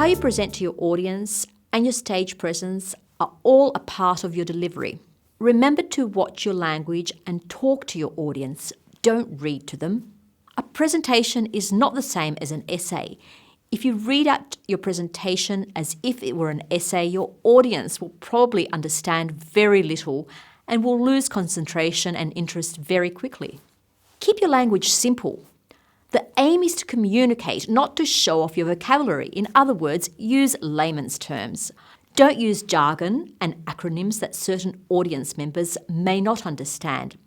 How you present to your audience and your stage presence are all a part of your delivery. Remember to watch your language and talk to your audience. Don't read to them. A presentation is not the same as an essay. If you read out your presentation as if it were an essay, your audience will probably understand very little and will lose concentration and interest very quickly. Keep your language simple. The aim is to communicate, not to show off your vocabulary. In other words, use layman's terms. Don't use jargon and acronyms that certain audience members may not understand.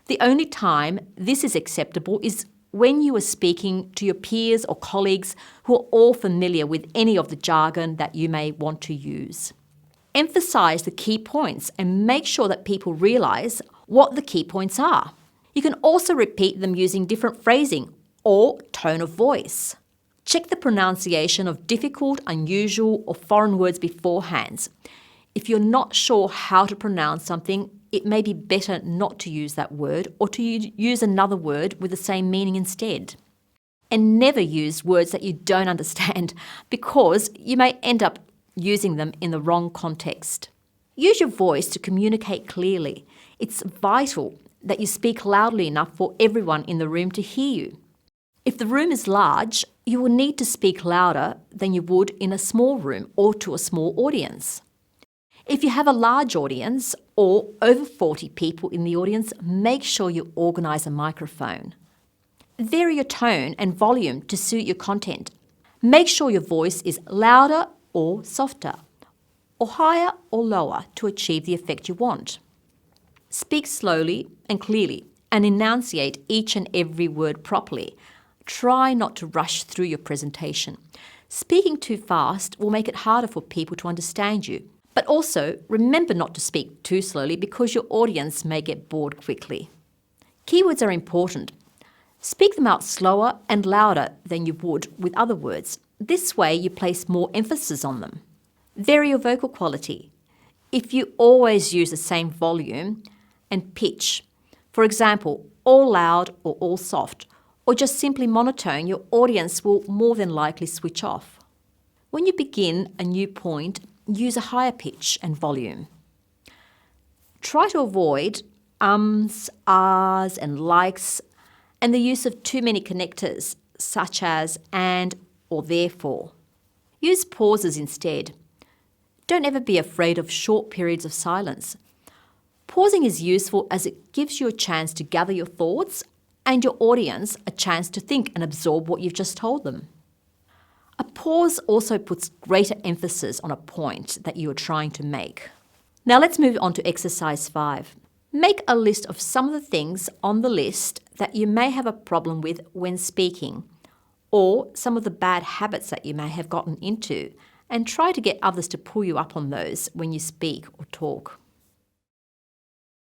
The only time this is acceptable is when you are speaking to your peers or colleagues who are all familiar with any of the jargon that you may want to use. Emphasise the key points and make sure that people realise what the key points are. You can also repeat them using different phrasing or tone of voice. Check the pronunciation of difficult, unusual or foreign words beforehand. If you're not sure how to pronounce something, it may be better not to use that word or to use another word with the same meaning instead. And never use words that you don't understand because you may end up using them in the wrong context. Use your voice to communicate clearly. It's vital that you speak loudly enough for everyone in the room to hear you. If the room is large, you will need to speak louder than you would in a small room or to a small audience. If you have a large audience or over 40 people in the audience, make sure you organise a microphone. Vary your tone and volume to suit your content. Make sure your voice is louder or softer, or higher or lower to achieve the effect you want. Speak slowly and clearly and enunciate each and every word properly. Try not to rush through your presentation. Speaking too fast will make it harder for people to understand you. But also, remember not to speak too slowly because your audience may get bored quickly. Keywords are important. Speak them out slower and louder than you would with other words. This way you place more emphasis on them. Vary your vocal quality. If you always use the same volume and pitch, for example, all loud or all soft, or just simply monotone, your audience will more than likely switch off. When you begin a new point, use a higher pitch and volume. Try to avoid ums, ahs and likes and the use of too many connectors such as and or therefore. Use pauses instead. Don't ever be afraid of short periods of silence. Pausing is useful as it gives you a chance to gather your thoughts and your audience a chance to think and absorb what you've just told them. A pause also puts greater emphasis on a point that you are trying to make. Now let's move on to exercise 5. Make a list of some of the things on the list that you may have a problem with when speaking, or some of the bad habits that you may have gotten into, and try to get others to pull you up on those when you speak or talk.